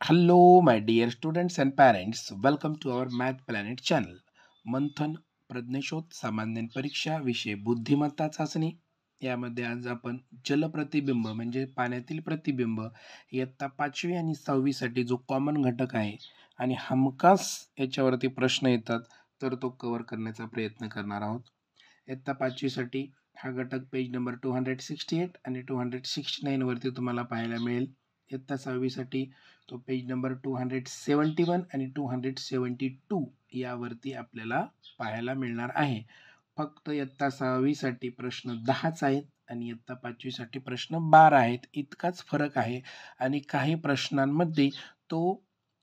Hello, my dear students and parents. Welcome to our Math Planet channel. मंथन प्रज्ञशोध सामान्य परीक्षा विषय बुद्धिमत्ता चाचणी यामध्ये आज आपण जलप्रतिबिंब म्हणजे पाण्यातील प्रतिबिंब इयत्ता 5वी आणि 6वी साठी जो कॉमन घटक आहे आणि हमखास याच्यावरती प्रश्न येतात तर तो कव्हर करण्याचा प्रयत्न करणार आहोत. इयत्ता 5वी साठी हा घटक पेज नंबर 268 आणि 269 वरती तुम्हाला पाहायला मिळेल. इयत्ता 6वी साठी तो पेज नंबर 271 आणि 272 यावरती आपल्याला पाहायला मिळणार आहे. फक्त इयत्ता 6वी साठी प्रश्न 10च आहेत आणि इयत्ता 5वी साठी प्रश्न 12 आहेत. इतकाच फरक आहे आणि काही प्रश्नांमध्ये तो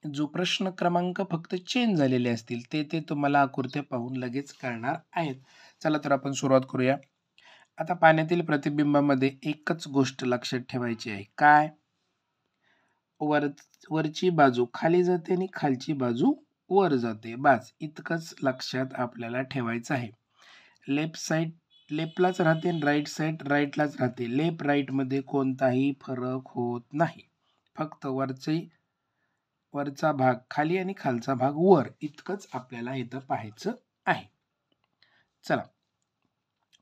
जो प्रश्न क्रमांक फक्त चेंज झालेले असतील ते तुम्हाला आकृत्या पाहून लगेच कळणार आहेत. चला तर आपण सुरुवात करूया. आता पाण्यातील प्रतिबिंबामध्ये एकच गोष्ट लक्षात ठेवायची आहे. काय? वरची बाजू खाली जाते आणि खालची बाजू वर जाते. बस इतकंच लक्षात आपल्याला ठेवायचं आहे. लेफ्ट साइड लेफ्टलाच राहते आणि राईट साइड राईटलाच राहते. लेफ्ट राईट मध्ये कोणताही फरक होत नाही. फक्त वरचा भाग खाली आणि खालचा भाग वर इतकंच आपल्याला इथं पाहायचं आहे. चला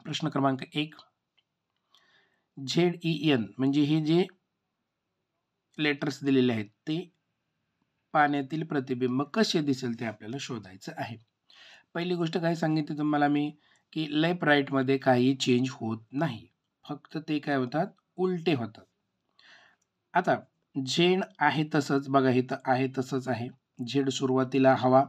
प्रश्न क्रमांक 1. ZEN म्हणजे हे जे लेटर्स दिलेले आहेत ते पाण्यातील प्रतिबिंब कसे दिसेल ते आपल्याला शोधायचं आहे. पहिली गोष्ट काय सांगितली तुम्हाला मी की लेफ्ट राईट मध्ये काही चेंज होत नाही. फक्त ते काय होतात उलटे होतात. आता झेड आहे तसंच बघा इथं आहे तसंच आहे. झेड सुरुवातीला हवा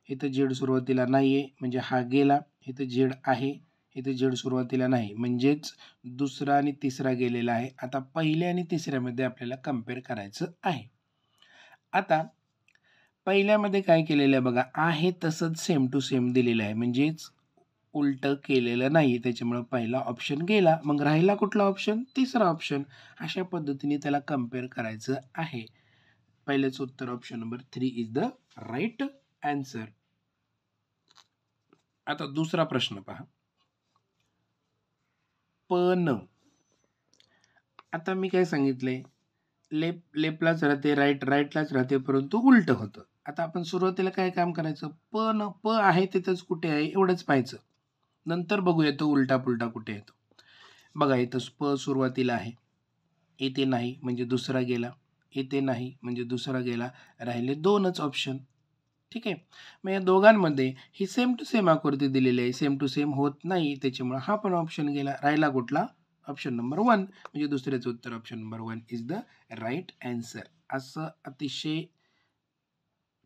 इथं झेड सुरुवातीला नाहीये म्हणजे हा गेला. इथं झेड आहे इथे झेड सुरुवातीला नाही म्हणजेच दुसरा आणि तिसरा गेलेला आहे. आता पहिल्या आणि तिसऱ्यामध्ये आपल्याला कम्पेअर करायचं आहे. आता पहिल्यामध्ये काय केलेलं आहे बघा आहे तसंच सेम टू सेम दिलेलं आहे म्हणजेच उलट केलेलं नाही. त्याच्यामुळे पहिला ऑप्शन गेला. मग राहिला कुठला ऑप्शन? तिसरा ऑप्शन. अशा पद्धतीने त्याला कम्पेअर करायचं आहे. पहिलेच उत्तर option number 3 is the right answer. आता दुसरा प्रश्न पहा. पण आता मी काय सांगितलंय लेफ्टलाच राहते राईटलाच राहते परंतु उलट होतं. आता आपण सुरुवातीला काय काम करायचं पण प आहे तिथंच कुठे आहे एवढंच पाहायचं. नंतर बघूया तो उलटा पुलटा कुठे येतो. बघा इथं प सुरुवातीला आहे इथे नाही म्हणजे दुसरा गेला. इथे नाही म्हणजे दुसरा गेला. राहिले दोनच ऑप्शन. ठीक आहे. मग या दोघांमध्ये ही सेम टू सेम आकृती दिलेली आहे. सेम टू सेम होत नाही त्याच्यामुळे हा पण ऑप्शन गेला. राहिला कुठला? ऑप्शन नंबर 1 म्हणजे दुसऱ्याचं उत्तर option number 1 is the right answer. असं अतिशय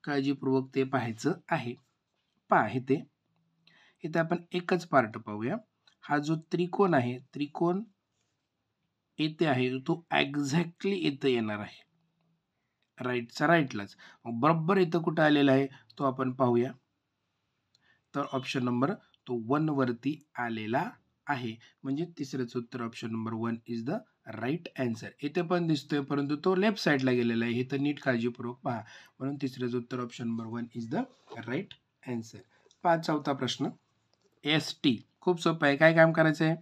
काळजीपूर्वक ते पाहायचं आहे. पहा इथे आपण एकच पार्ट पाहूया. हा जो त्रिकोण आहे त्रिकोण इथे आहे तो एक्झॅक्टली इथे येणार आहे. राईटचा राईटलाच. बरोबर इथं कुठं आलेला आहे तो आपण पाहूया. तर ऑप्शन नंबर तो 1 वरती आलेला आहे. म्हणजे तिसऱ्याचं उत्तर option number 1 is the right answer. इथे पण दिसतोय परंतु तो लेफ्ट साईडला गेलेला आहे. हे तर नीट काळजीपूर्वक पहा. म्हणून तिसऱ्याचं उत्तर option number 1 is the right answer. 5वा प्रश्न. ST खूप सोपं आहे. काय काम करायचं आहे?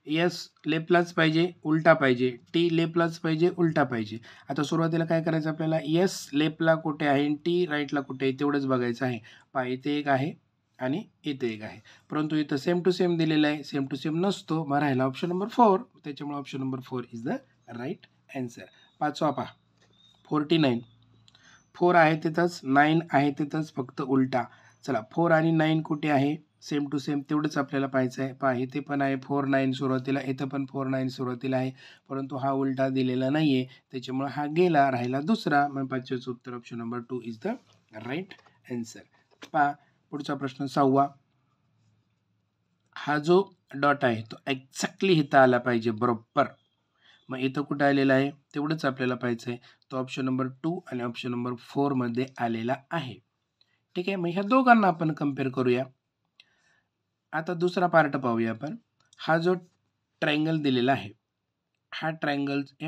एस लेफ्टलाच पाहिजे उलटा पाहिजे. टी लेफ्टलाच पाहिजे उलटा पाहिजे. आता सुरुवातीला काय करायचं आपल्याला एस लेफ्टला कुठे आहे आणि टी राईटला कुठे आहे तेवढंच बघायचं आहे. पहा इथे एक आहे आणि इथे एक आहे परंतु इथं सेम टू सेम दिलेलं आहे. सेम टू सेम नसतो. मग राहिला ऑप्शन नंबर 4. त्याच्यामुळे option number 4 is the right answer. 5वा पहा 49. 4 आहे तिथंच 9 आहे तिथंच फक्त उलटा. चला 4 आणि 9 कुठे आहे? सेम टू सेम तेवढंच आपल्याला पाहायचं आहे. पहा इथे पण आहे 4 9 सुरुवातीला इथं पण 4 9 सुरुवातीला आहे परंतु हा उलटा दिलेला नाहीये त्याच्यामुळे हा गेला. राहिला दुसरा. मग 5चं उत्तर option number 2 is the right answer. पहा पुढचा प्रश्न 6वा. हा जो डॉट आहे तो एक्झॅक्टली इथं आला पाहिजे बरोबर. मग इथं कुठं आलेला आहे तेवढंच आपल्याला पाहायचं आहे. तो ऑप्शन नंबर 2 आणि ऑप्शन नंबर 4 मध्ये आलेला आहे. ठीक आहे. मग ह्या दोघांना आपण कम्पेअर करूया. आता दुसरा पार्ट पाहूया आपण. हा जो ट्रायंगल दिलेला आहे ह्या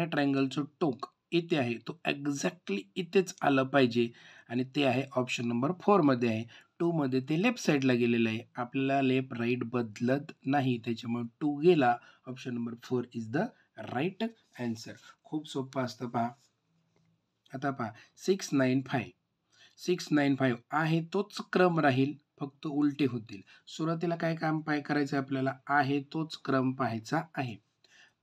ट्रायंगलचं टोक इथे आहे तो एक्झॅक्टली इथेच आलं पाहिजे आणि ते आहे ऑप्शन नंबर 4 मध्ये आहे. 2 मध्ये ते लेफ्ट साईडला गेलेलं आहे. आपल्याला लेफ्ट राईट बदलत नाही त्याच्यामुळे 2 गेला. Option number 4 is the right answer. खूप सोपं असतं पहा. आता पहा 695 आहे तोच क्रम राहील, फक्त उलटे होतील. सुरुवातीला काय काम करायचं आपल्याला, आहे तोच क्रम पाहायचा आहे.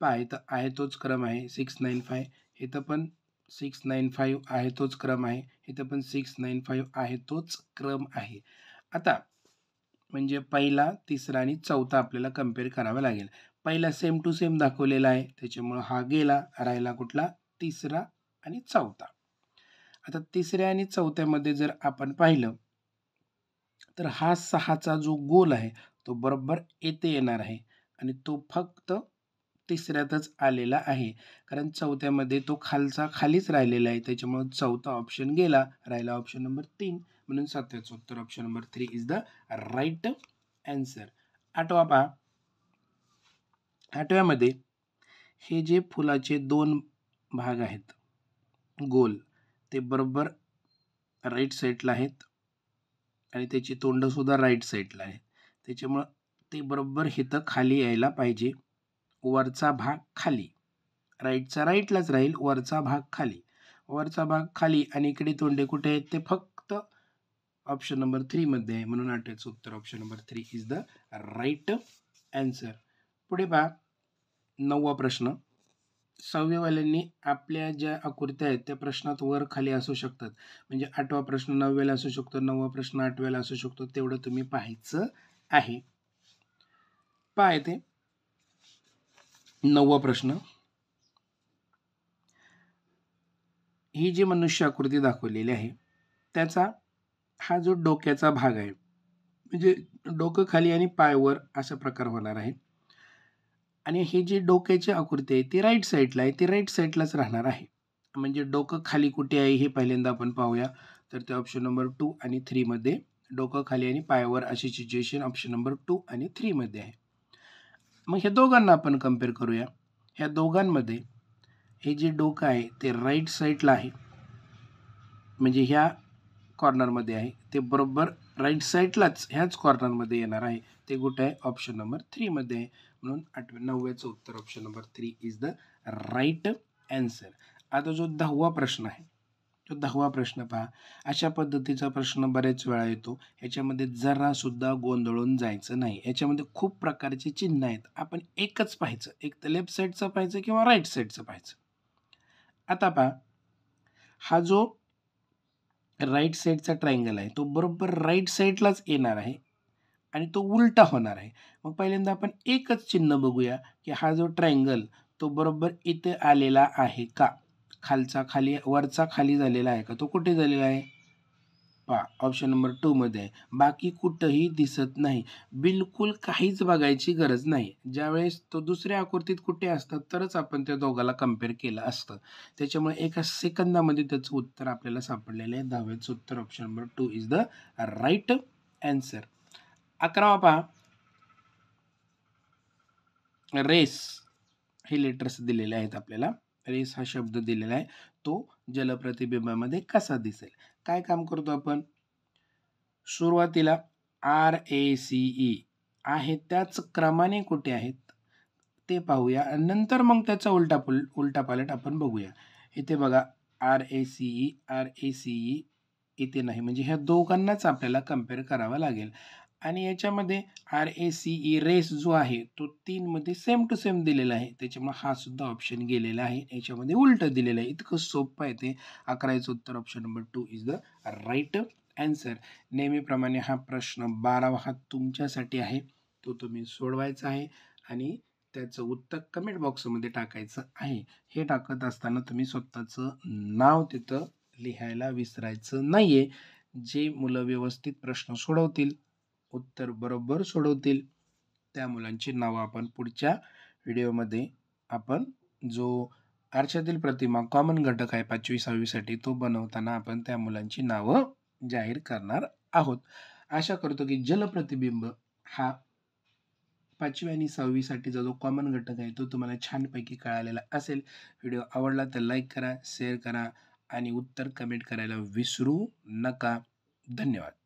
पहा इथं आहे तोच क्रम आहे 695, इथं पण 695 आहे तोच क्रम आहे, इथं पण 695 आहे तोच क्रम आहे. आता म्हणजे पहिला, तिसरा आणि चौथा आपल्याला कम्पेअर करावा लागेल. पहिला सेम टू सेम दाखवलेला आहे, त्याच्यामुळं हा गेला, राहिला कुठला, तिसरा आणि चौथा. आता तिसऱ्या आणि चौथ्यामध्ये जर आपण पाहिलं तर हा 6चा जो गोल आहे तो बरोबर येथे येणार आहे आणि तो फक्त तिसऱ्यातच आलेला आहे, कारण चौथ्यामध्ये तो खालचा खालीच राहिलेला आहे, त्याच्यामुळे चौथा ऑप्शन गेला, राहिला ऑप्शन नंबर 3. म्हणून 7व्याचं उत्तर option number 3 is the right answer. आठवा पहा, आठव्यामध्ये हे जे फुलाचे 2 भाग आहेत गोल, ते बरोबर राईट साईडला आहेत आणि त्याची तोंड सुद्धा राईट साईडला आहे, त्याच्यामुळं ते बरोबर इथं खाली यायला पाहिजे. वरचा भाग खाली, राईटचा राईटलाच राहील, वरचा भाग खाली, वरचा भाग खाली आणि इकडे तोंडे कुठे आहेत, ते फक्त ऑप्शन नंबर 3 मध्ये आहे. म्हणून आठव्याचं उत्तर option number 3 is the right answer. पुढे पहा 9वा प्रश्न. 6व्यावाल्यांनी आपल्या ज्या आकृत्या आहेत त्या प्रश्नात वर खाली असू शकतात, म्हणजे 8वा प्रश्न 9व्याला असू शकतो, 9वा प्रश्न 8व्याला असू शकतो, तेवढं तुम्ही पाहायचं आहे. पहा येते 9वा प्रश्न. ही जी मनुष्य आकृती दाखवलेली आहे त्याचा हा जो डोक्याचा भाग आहे, म्हणजे डोकं खाली आणि पाय वर अशा प्रकार होणार आहे, आणि ही जी डोक्याची आकृती आहे ती राईट साईडला आहे, ती राईट साईडलाच राहणार आहे. म्हणजे डोकं खाली कुठे आहे हे पहिल्यांदा आपण पाहूया. तर ते ऑप्शन नंबर 2 आणि 3 मध्ये डोकं खाली आणि पायावर अशी सिच्युएशन ऑप्शन नंबर 2 आणि 3 मध्ये आहे. मग ह्या दोघांना आपण कम्पेअर करूया. ह्या दोघांमध्ये हे जे डोकं आहे ते राईट साईडला आहे, म्हणजे ह्या कॉर्नरमध्ये आहे, ते बरोबर राईट साईडलाच ह्याच कॉर्नरमध्ये येणार आहे. ते कुठे आहे, ऑप्शन नंबर 3 मध्ये आहे. म्हणून 9व्याचं उत्तर option number 3 is the right answer. आता जो 10वा प्रश्न आहे, तो 10वा प्रश्न पहा. अशा पद्धतीचा प्रश्न बऱ्याच वेळा येतो, ह्याच्यामध्ये जरा सुद्धा गोंधळून जायचं नाही. याच्यामध्ये खूप प्रकारचे चिन्ह आहेत, आपण एकच पाहायचं, एक तर लेफ्ट साईडचं पाहायचं किंवा राईट साईडचं पाहायचं. आता पहा, हा जो राईट साईडचा ट्रायंगल आहे तो बरोबर राईट साईडलाच येणार आहे आणि तो उलटा होणार आहे. मग पहिल्यांदा आपण एकच चिन्ह बघूया की हा जो ट्रायंगल तो बरोबर इथे आलेला आहे का, खालचा खाली, वरचा खाली झालेला आहे का, तो कुठे झालेला आहे, पहा ऑप्शन नंबर 2 मध्ये आहे. बाकी कुठंही दिसत नाही, बिलकुल काहीच बघायची गरज नाही. ज्यावेळेस तो दुसऱ्या आकृतीत कुठे असतात तरच आपण त्या दोघाला कम्पेअर केलं असतं, त्याच्यामुळे एका सेकंदामध्ये त्याचं उत्तर आपल्याला सापडलेलं आहे. 10व्याचं उत्तर option number 2 is the right answer. 11वा पहा, रेस हे लेटर्स दिलेले आहेत आपल्याला. रेस हा शब्द दिलेला आहे, तो जलप्रतिबिंबामध्ये कसा दिसेल. काय काम करतो आपण, सुरुवातीला RACE आहे त्याच क्रमाने कुठे आहेत ते पाहूया आणि नंतर मग त्याचा उलटापालट आपण बघूया. इथे बघा RACE इथे नाही, म्हणजे ह्या दोघांनाच आपल्याला कम्पेअर करावा लागेल. आणि याच्यामध्ये RACE रेस जो आहे तो 3 मध्ये सेम टू सेम दिलेला आहे, त्याच्यामुळे हा सुद्धा ऑप्शन गेलेला आहे, याच्यामध्ये उलट दिलेलं आहे. इतकं सोपं आहे ते. 11चं उत्तर option number 2 is the right answer. नेहमीप्रमाणे हा प्रश्न 12वा हा तुमच्यासाठी आहे, तो तुम्ही सोडवायचा आहे आणि त्याचं उत्तर कमेंट बॉक्समध्ये टाकायचं आहे. हे टाकत असताना तुम्ही स्वतःचं नाव तिथं लिहायला विसरायचं नाहीये. जे मुलं व्यवस्थित प्रश्न सोडवतील, उत्तर बरोबर सोडवतील, त्या मुलांची नावं आपण पुढच्या व्हिडिओमध्ये, आपण जो आरशातील प्रतिमा कॉमन घटक आहे 5वी 6वी साठी तो बनवताना आपण त्या मुलांची नावं जाहीर करणार आहोत. आशा करतो की जलप्रतिबिंब हा 5वी आणि 6वी साठीचा जो कॉमन घटक आहे तो तुम्हाला छानपैकी कळालेला असेल. व्हिडिओ आवडला तर लाईक करा, शेअर करा आणि उत्तर कमेंट करायला विसरू नका. धन्यवाद.